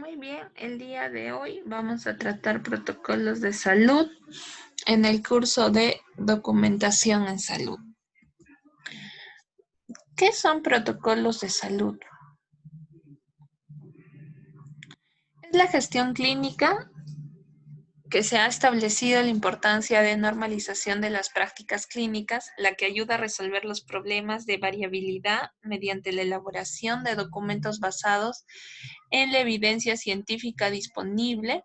Muy bien, el día de hoy vamos a tratar protocolos de salud en el curso de documentación en salud. ¿Qué son protocolos de salud? Es la gestión clínica que se ha establecido la importancia de normalización de las prácticas clínicas, la que ayuda a resolver los problemas de variabilidad mediante la elaboración de documentos basados en la evidencia científica disponible.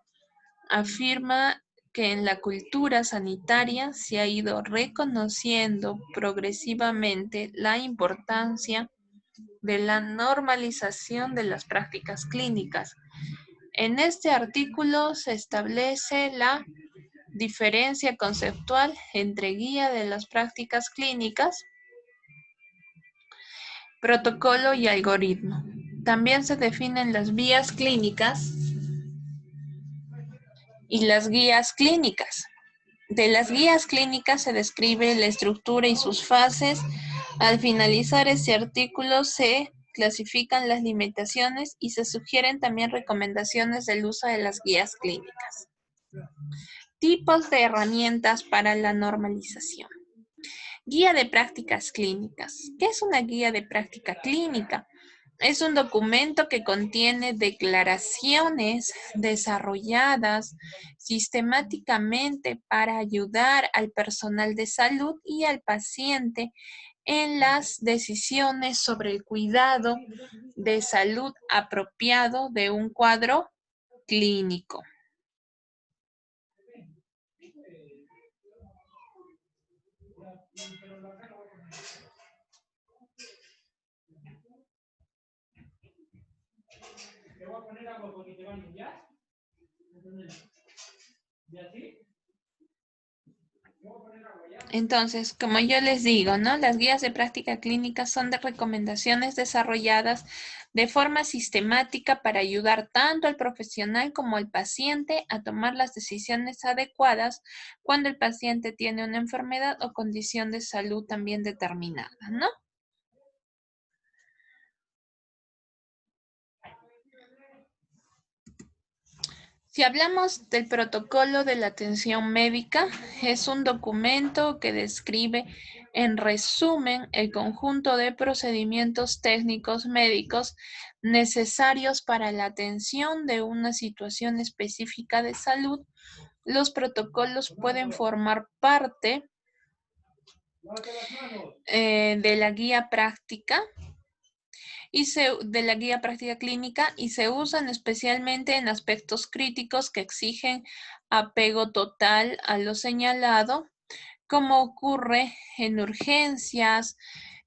Afirma que en la cultura sanitaria se ha ido reconociendo progresivamente la importancia de la normalización de las prácticas clínicas. En este artículo se establece la diferencia conceptual entre guía de las prácticas clínicas, protocolo y algoritmo. También se definen las vías clínicas y las guías clínicas. De las guías clínicas se describe la estructura y sus fases. Al finalizar este artículo se clasifican las limitaciones y se sugieren también recomendaciones del uso de las guías clínicas. Tipos de herramientas para la normalización. Guía de prácticas clínicas. ¿Qué es una guía de práctica clínica? Es un documento que contiene declaraciones desarrolladas sistemáticamente para ayudar al personal de salud y al paciente en las decisiones sobre el cuidado de salud apropiado de un cuadro clínico. Entonces, como yo les digo, ¿no? Las guías de práctica clínica son de recomendaciones desarrolladas de forma sistemática para ayudar tanto al profesional como al paciente a tomar las decisiones adecuadas cuando el paciente tiene una enfermedad o condición de salud también determinada, ¿no? Si hablamos del protocolo de la atención médica, es un documento que describe en resumen el conjunto de procedimientos técnicos médicos necesarios para la atención de una situación específica de salud. Los protocolos pueden formar parte de la guía práctica de la guía práctica clínica y se usan especialmente en aspectos críticos que exigen apego total a lo señalado, como ocurre en urgencias,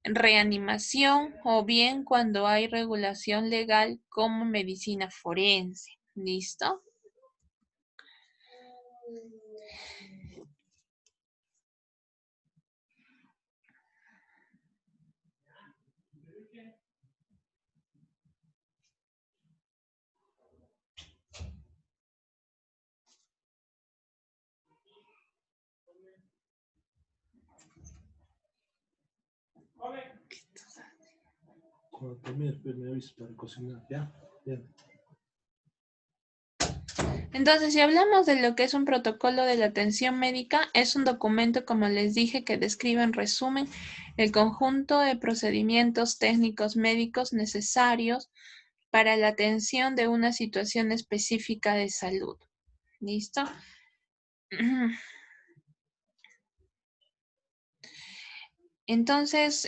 reanimación o bien cuando hay regulación legal como medicina forense. ¿Listo? Cuando termines, me avisas para cocinar, ¿ya? Bien. Entonces, si hablamos de lo que es un protocolo de la atención médica, es un documento, como les dije, que describe en resumen el conjunto de procedimientos técnicos médicos necesarios para la atención de una situación específica de salud. ¿Listo? Entonces,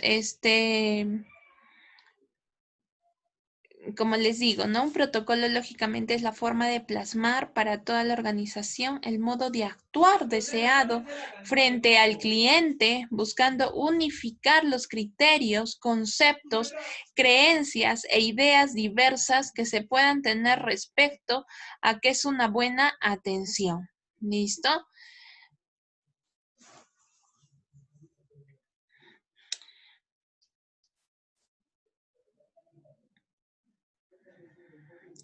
como les digo, ¿no? Un protocolo lógicamente es la forma de plasmar para toda la organización el modo de actuar deseado frente al cliente, buscando unificar los criterios, conceptos, creencias e ideas diversas que se puedan tener respecto a qué es una buena atención. ¿Listo?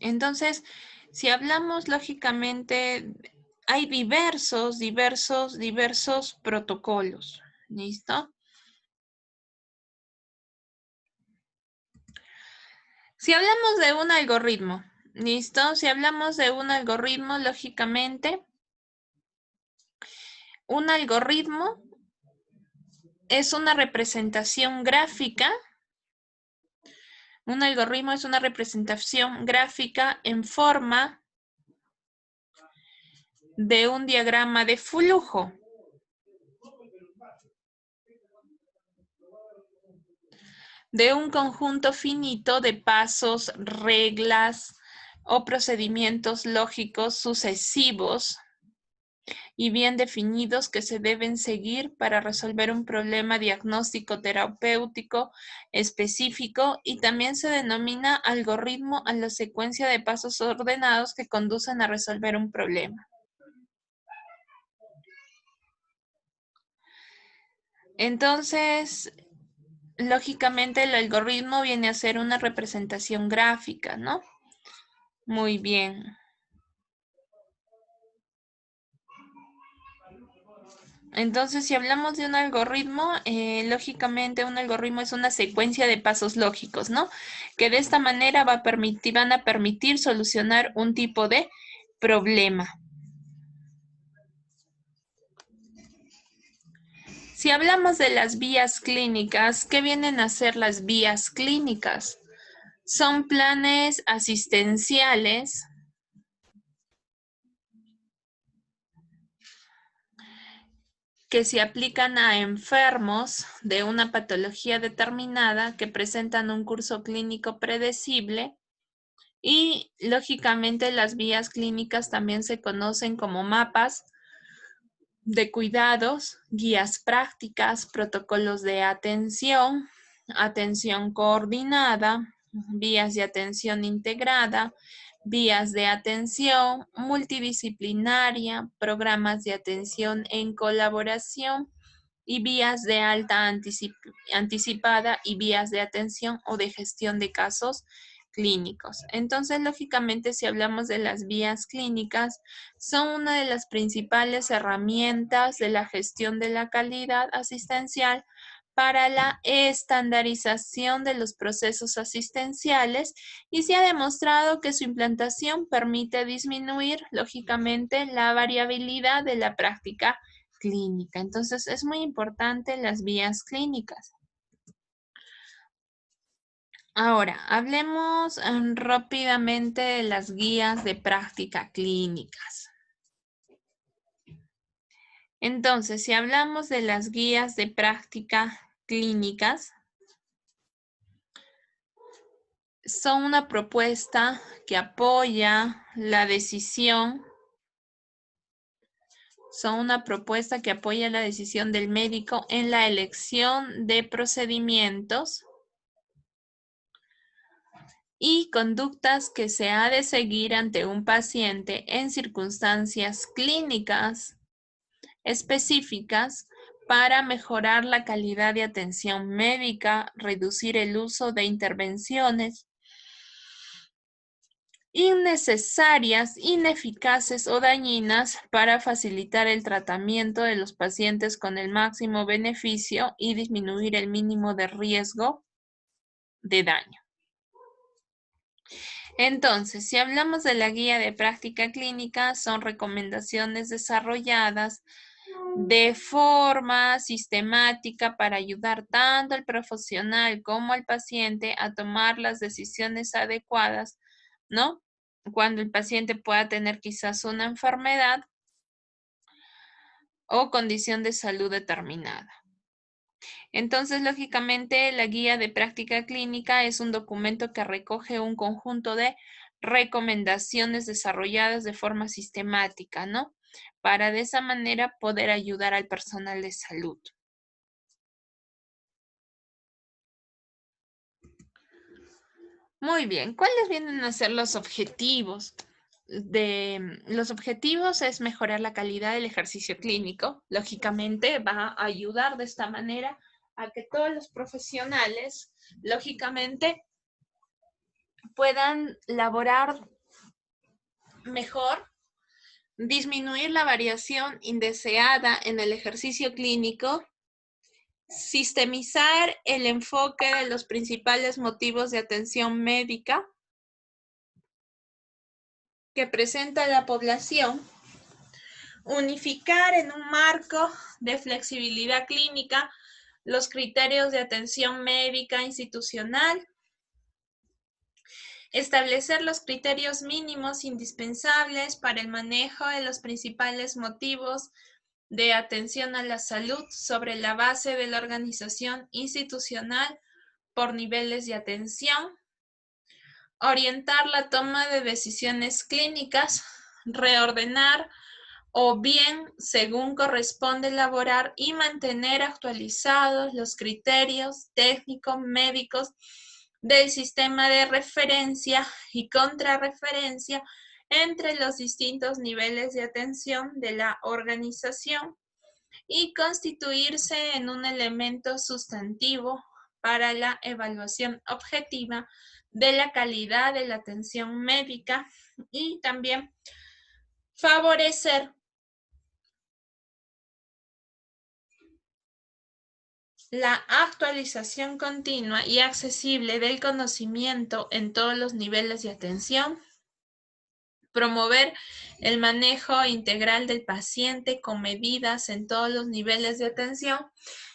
Entonces, si hablamos lógicamente, hay diversos protocolos. ¿Listo? Si hablamos de un algoritmo, ¿Listo? Si hablamos de un algoritmo, lógicamente, un algoritmo es una representación gráfica. Un algoritmo es una representación gráfica en forma de un diagrama de flujo. De un conjunto finito de pasos, reglas o procedimientos lógicos sucesivos y bien definidos que se deben seguir para resolver un problema diagnóstico terapéutico específico, y también se denomina algoritmo a la secuencia de pasos ordenados que conducen a resolver un problema. Entonces, lógicamente el algoritmo viene a ser una representación gráfica, ¿no? Muy bien. Entonces, si hablamos de un algoritmo, lógicamente un algoritmo es una secuencia de pasos lógicos, ¿no? Que de esta manera van a permitir solucionar un tipo de problema. Si hablamos de las vías clínicas, ¿qué vienen a ser las vías clínicas? Son planes asistenciales que se aplican a enfermos de una patología determinada que presentan un curso clínico predecible, y lógicamente las vías clínicas también se conocen como mapas de cuidados, guías prácticas, protocolos de atención, atención coordinada, vías de atención integrada, vías de atención multidisciplinaria, programas de atención en colaboración y vías de alta anticipada y vías de atención o de gestión de casos clínicos. Entonces, lógicamente, si hablamos de las vías clínicas, son una de las principales herramientas de la gestión de la calidad asistencial para la estandarización de los procesos asistenciales, y se ha demostrado que su implantación permite disminuir, lógicamente, la variabilidad de la práctica clínica. Entonces, es muy importante las vías clínicas. Ahora, hablemos rápidamente de las guías de práctica clínicas. Entonces, si hablamos de las guías de práctica clínicas, son una propuesta que apoya la decisión, del médico en la elección de procedimientos y conductas que se ha de seguir ante un paciente en circunstancias clínicas específicas para mejorar la calidad de atención médica, reducir el uso de intervenciones innecesarias, ineficaces o dañinas, para facilitar el tratamiento de los pacientes con el máximo beneficio y disminuir el mínimo de riesgo de daño. Entonces, si hablamos de la guía de práctica clínica, son recomendaciones desarrolladas de forma sistemática para ayudar tanto al profesional como al paciente a tomar las decisiones adecuadas, ¿no? Cuando el paciente pueda tener quizás una enfermedad o condición de salud determinada. Entonces, lógicamente, la guía de práctica clínica es un documento que recoge un conjunto de recomendaciones desarrolladas de forma sistemática, ¿no? Para de esa manera poder ayudar al personal de salud. Muy bien, ¿cuáles vienen a ser los objetivos? Los objetivos es mejorar la calidad del ejercicio clínico. Lógicamente, va a ayudar de esta manera a que todos los profesionales, lógicamente, puedan laborar mejor, disminuir la variación indeseada en el ejercicio clínico, sistemizar el enfoque de los principales motivos de atención médica, que presenta la población, unificar en un marco de flexibilidad clínica los criterios de atención médica institucional, establecer los criterios mínimos indispensables para el manejo de los principales motivos de atención a la salud sobre la base de la organización institucional por niveles de atención, orientar la toma de decisiones clínicas, reordenar o bien, según corresponde, elaborar y mantener actualizados los criterios técnicos médicos del sistema de referencia y contrarreferencia entre los distintos niveles de atención de la organización y constituirse en un elemento sustantivo para la evaluación objetiva de la calidad de la atención médica y también favorecer la actualización continua y accesible del conocimiento en todos los niveles de atención, promover el manejo integral del paciente con medidas en todos los niveles de atención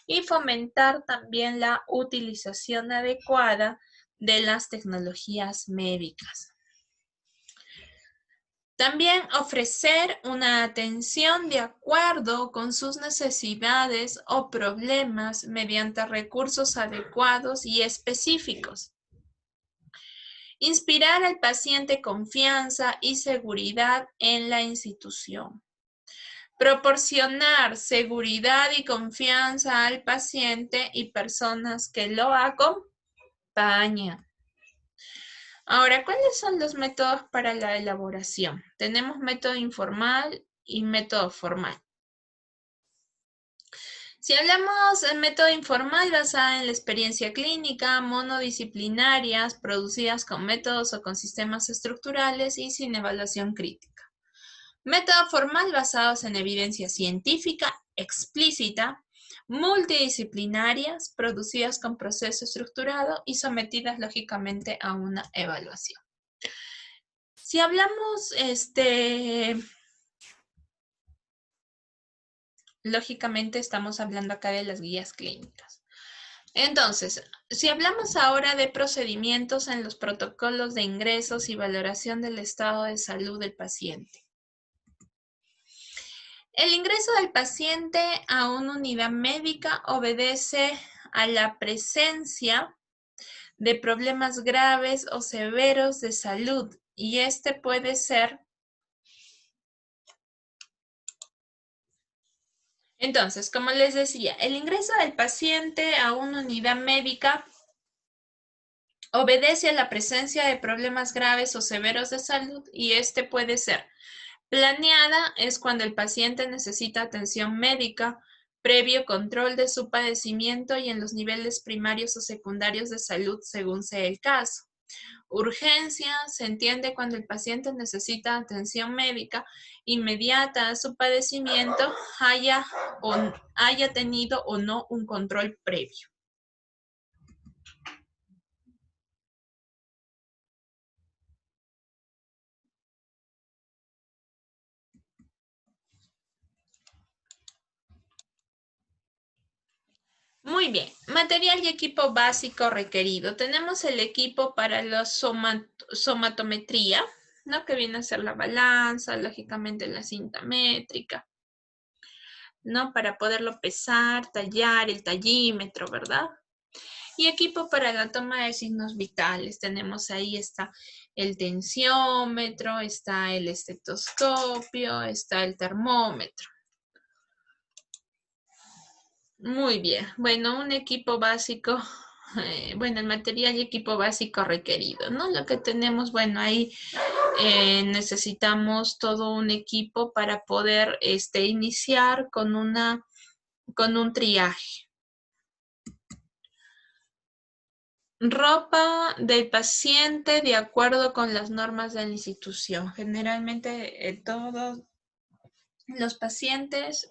y fomentar también la utilización adecuada de las tecnologías médicas. También ofrecer una atención de acuerdo con sus necesidades o problemas mediante recursos adecuados y específicos. Inspirar al paciente confianza y seguridad en la institución. Proporcionar seguridad y confianza al paciente y personas que lo acompañan. Ahora, ¿cuáles son los métodos para la elaboración? Tenemos método informal y método formal. Si hablamos del método informal basado en la experiencia clínica, monodisciplinarias, producidas con métodos o con sistemas estructurales y sin evaluación crítica. Método formal basados en evidencia científica explícita, multidisciplinarias, producidas con proceso estructurado y sometidas lógicamente a una evaluación. Si hablamos, lógicamente estamos hablando acá de las guías clínicas. Entonces, si hablamos ahora de procedimientos en los protocolos de ingresos y valoración del estado de salud del paciente. El ingreso del paciente a una unidad médica obedece a la presencia de problemas graves o severos de salud y este puede ser. Entonces, como les decía, el ingreso del paciente a una unidad médica obedece a la presencia de problemas graves o severos de salud y este puede ser planeada, es cuando el paciente necesita atención médica, previo control de su padecimiento y en los niveles primarios o secundarios de salud según sea el caso. Urgencia se entiende cuando el paciente necesita atención médica inmediata a su padecimiento, haya tenido o no un control previo. Muy bien, material y equipo básico requerido. Tenemos el equipo para la somatometría, ¿no? Que viene a ser la balanza, lógicamente la cinta métrica, ¿no? Para poderlo pesar, tallar, el tallímetro, ¿verdad? Y equipo para la toma de signos vitales. Tenemos ahí está el tensiómetro, está el estetoscopio, está el termómetro. Muy bien. Bueno, un equipo básico, bueno, el material y equipo básico requerido, ¿no? Lo que tenemos, bueno, ahí necesitamos todo un equipo para poder iniciar con un triaje. Ropa del paciente de acuerdo con las normas de la institución. Generalmente todos los pacientes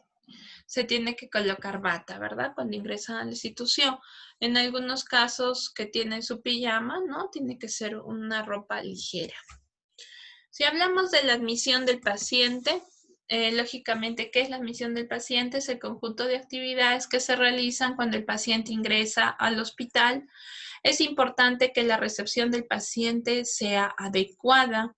se tiene que colocar bata, ¿verdad? Cuando ingresan a la institución. En algunos casos que tienen su pijama, ¿no? Tiene que ser una ropa ligera. Si hablamos de la admisión del paciente, lógicamente, ¿qué es la admisión del paciente? Es el conjunto de actividades que se realizan cuando el paciente ingresa al hospital. Es importante que la recepción del paciente sea adecuada,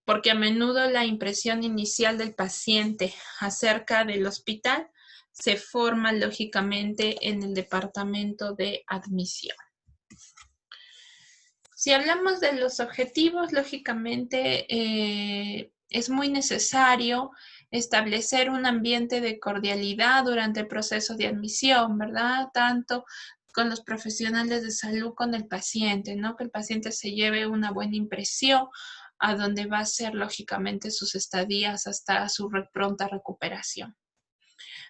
porque a menudo la impresión inicial del paciente acerca del hospital se forma lógicamente en el departamento de admisión. Si hablamos de los objetivos, lógicamente es muy necesario establecer un ambiente de cordialidad durante el proceso de admisión, ¿verdad? Tanto con los profesionales de salud, con el paciente, ¿no? Que el paciente se lleve una buena impresión a donde va a ser, lógicamente, sus estadías hasta su pronta recuperación.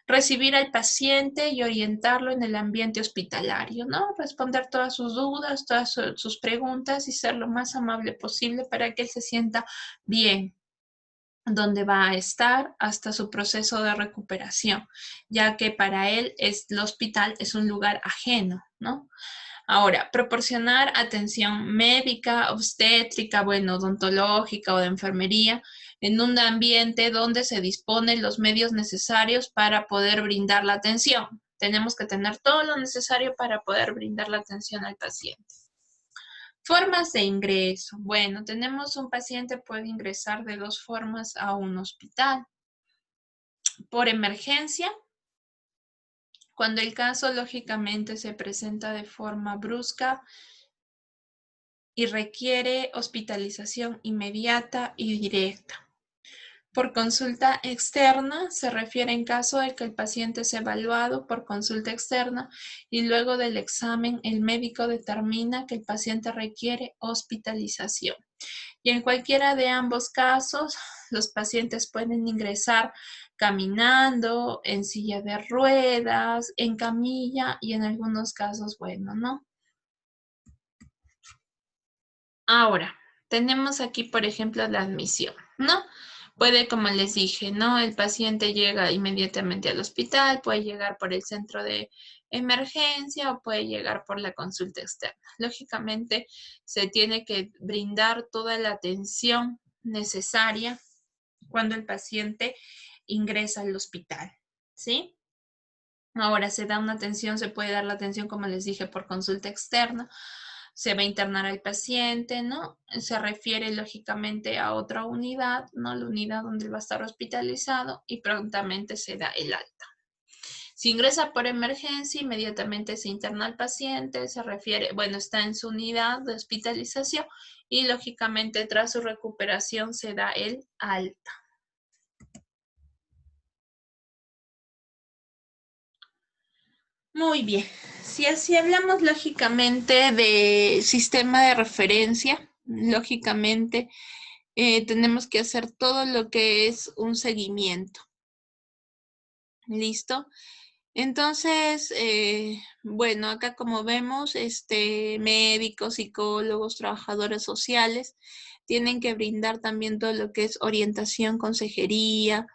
Recibir al paciente y orientarlo en el ambiente hospitalario, ¿no? Responder todas sus dudas, todas sus preguntas y ser lo más amable posible para que él se sienta bien donde va a estar hasta su proceso de recuperación, ya que para él el hospital es un lugar ajeno, ¿no? Ahora, proporcionar atención médica, obstétrica, bueno, odontológica o de enfermería en un ambiente donde se disponen los medios necesarios para poder brindar la atención. Tenemos que tener todo lo necesario para poder brindar la atención al paciente. Formas de ingreso. Bueno, tenemos un paciente puede ingresar de dos formas a un hospital. Por emergencia, cuando el caso lógicamente se presenta de forma brusca y requiere hospitalización inmediata y directa. Por consulta externa se refiere en caso de que el paciente sea evaluado por consulta externa y luego del examen el médico determina que el paciente requiere hospitalización. Y en cualquiera de ambos casos, los pacientes pueden ingresar caminando, en silla de ruedas, en camilla y en algunos casos, bueno, ¿no? Ahora, tenemos aquí, por ejemplo, la admisión, ¿no? Puede, como les dije, ¿no? El paciente llega inmediatamente al hospital, puede llegar por el centro de emergencia o puede llegar por la consulta externa. Lógicamente, se tiene que brindar toda la atención necesaria cuando el paciente ingresa al hospital, ¿sí? Ahora se da una atención, se puede dar la atención, como les dije, por consulta externa. Se va a internar al paciente, ¿no? Se refiere lógicamente a otra unidad, ¿no? La unidad donde va a estar hospitalizado y prontamente se da el alta. Si ingresa por emergencia, inmediatamente se interna al paciente, se refiere, bueno, está en su unidad de hospitalización y lógicamente tras su recuperación se da el alta. Muy bien. Si así hablamos lógicamente de sistema de referencia, lógicamente tenemos que hacer todo lo que es un seguimiento. ¿Listo? Entonces, bueno, acá como vemos, médicos, psicólogos, trabajadores sociales tienen que brindar también todo lo que es orientación, consejería,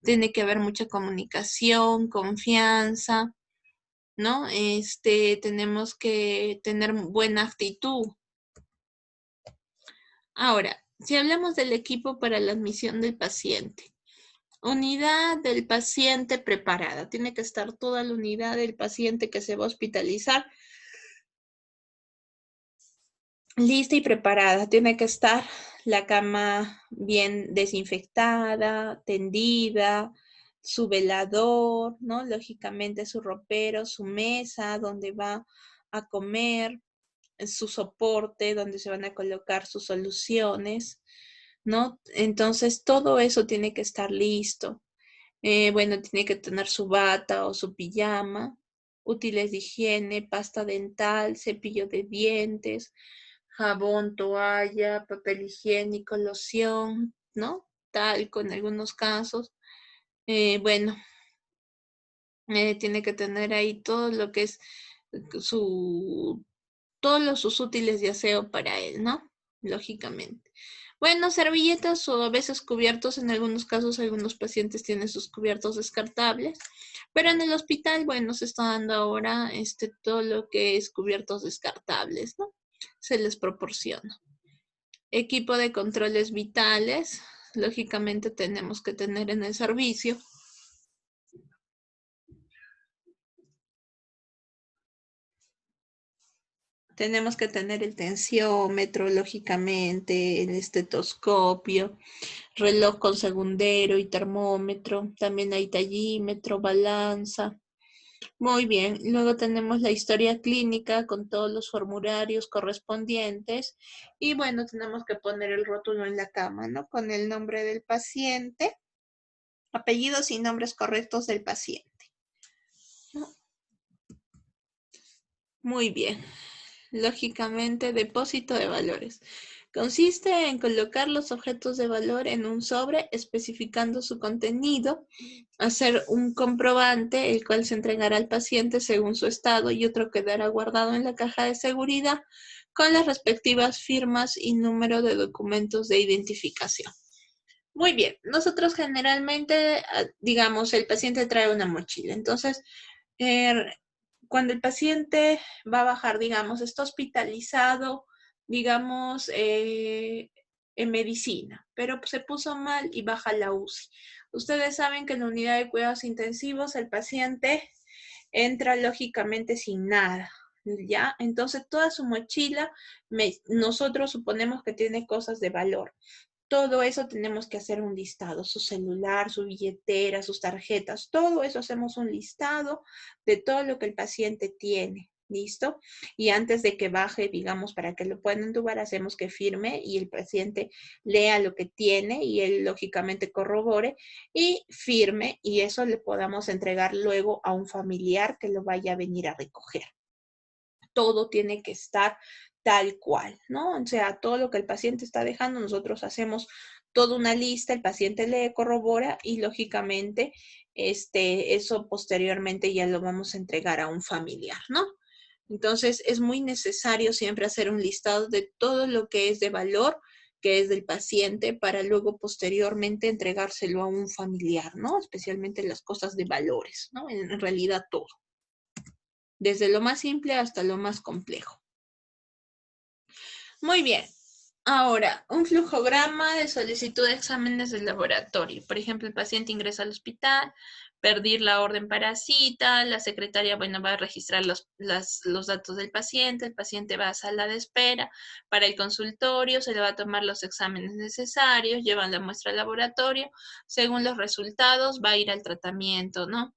tiene que haber mucha comunicación, confianza, ¿no? Tenemos que tener buena actitud. Ahora, si hablamos del equipo para la admisión del paciente, unidad del paciente preparada. Tiene que estar toda la unidad del paciente que se va a hospitalizar lista y preparada. Tiene que estar la cama bien desinfectada, tendida, su velador, ¿no? Lógicamente su ropero, su mesa donde va a comer, su soporte donde se van a colocar sus soluciones, ¿no? Entonces todo eso tiene que estar listo. Bueno, tiene que tener su bata o su pijama, útiles de higiene, pasta dental, cepillo de dientes, jabón, toalla, papel higiénico, loción, ¿no? Talco en algunos casos. Bueno, tiene que tener ahí todo lo que es todos sus útiles de aseo para él, ¿no? Lógicamente. Bueno, servilletas o a veces cubiertos, en algunos casos algunos pacientes tienen sus cubiertos descartables, pero en el hospital, bueno, se está dando ahora todo lo que es cubiertos descartables, ¿no? Se les proporciona. Equipo de controles vitales, lógicamente tenemos que tener en el servicio. Tenemos que tener el tensiómetro, lógicamente, el estetoscopio, reloj con segundero y termómetro. También hay tallímetro, balanza. Muy bien. Luego tenemos la historia clínica con todos los formularios correspondientes. Y bueno, tenemos que poner el rótulo en la cama, ¿no? Con el nombre del paciente, apellidos y nombres correctos del paciente. Muy bien. Lógicamente, depósito de valores. Consiste en colocar los objetos de valor en un sobre especificando su contenido, hacer un comprobante, el cual se entregará al paciente según su estado y otro quedará guardado en la caja de seguridad con las respectivas firmas y número de documentos de identificación. Muy bien, nosotros generalmente, digamos, el paciente trae una mochila, entonces cuando el paciente va a bajar, digamos, está hospitalizado, digamos, en medicina, pero se puso mal y baja la UCI. Ustedes saben que en la unidad de cuidados intensivos el paciente entra lógicamente sin nada, ¿ya? Entonces toda su mochila, nosotros suponemos que tiene cosas de valor. Todo eso tenemos que hacer un listado, su celular, su billetera, sus tarjetas, todo eso hacemos un listado de todo lo que el paciente tiene, ¿listo? Y antes de que baje, digamos, para que lo puedan entubar, hacemos que firme y el paciente lea lo que tiene y él lógicamente corrobore y firme y eso le podamos entregar luego a un familiar que lo vaya a venir a recoger. Todo tiene que estar tal cual, ¿no? O sea, todo lo que el paciente está dejando, nosotros hacemos toda una lista, el paciente le corrobora y lógicamente eso posteriormente ya lo vamos a entregar a un familiar, ¿no? Entonces es muy necesario siempre hacer un listado de todo lo que es de valor, que es del paciente, para luego posteriormente entregárselo a un familiar, ¿no? Especialmente las cosas de valores, ¿no? En realidad todo. Desde lo más simple hasta lo más complejo. Muy bien. Ahora, un flujograma de solicitud de exámenes de laboratorio. Por ejemplo, el paciente ingresa al hospital, pedir la orden para cita, la secretaria, bueno, va a registrar los datos del paciente, el paciente va a sala de espera para el consultorio, se le va a tomar los exámenes necesarios, llevan la muestra al laboratorio, según los resultados va a ir al tratamiento, ¿no?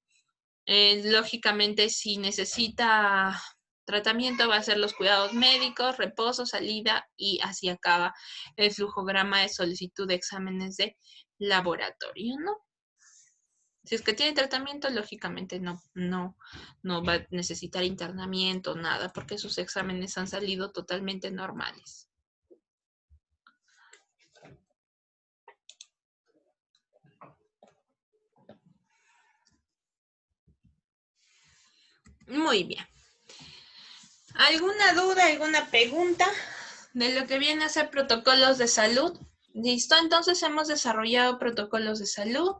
Lógicamente, si necesita tratamiento, va a ser los cuidados médicos, reposo, salida y así acaba el flujograma de solicitud de exámenes de laboratorio, ¿no? Si es que tiene tratamiento, lógicamente no va a necesitar internamiento, nada, porque sus exámenes han salido totalmente normales. Muy bien. ¿Alguna duda, alguna pregunta de lo que viene a ser protocolos de salud? Listo, entonces hemos desarrollado protocolos de salud.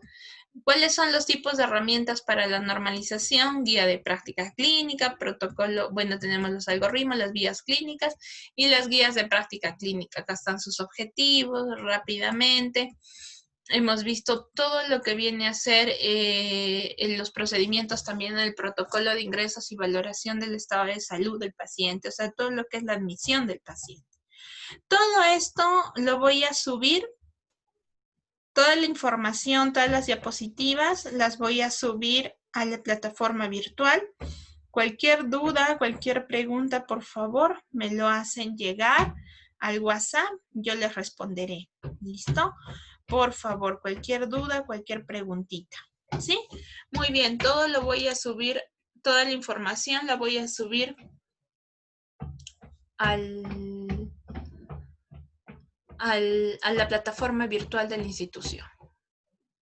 ¿Cuáles son los tipos de herramientas para la normalización? Guía de práctica clínica, protocolo, bueno, tenemos los algoritmos, las guías clínicas y las guías de práctica clínica. Acá están sus objetivos rápidamente. Hemos visto todo lo que viene a ser en los procedimientos también en el protocolo de ingresos y valoración del estado de salud del paciente, o sea, todo lo que es la admisión del paciente. Todo esto lo voy a subir, toda la información, todas las diapositivas, las voy a subir a la plataforma virtual. Cualquier duda, cualquier pregunta, por favor, me lo hacen llegar al WhatsApp, yo les responderé. ¿Listo? Por favor, cualquier duda, cualquier preguntita. ¿Sí? Muy bien, todo lo voy a subir, toda la información la voy a subir a la plataforma virtual de la institución.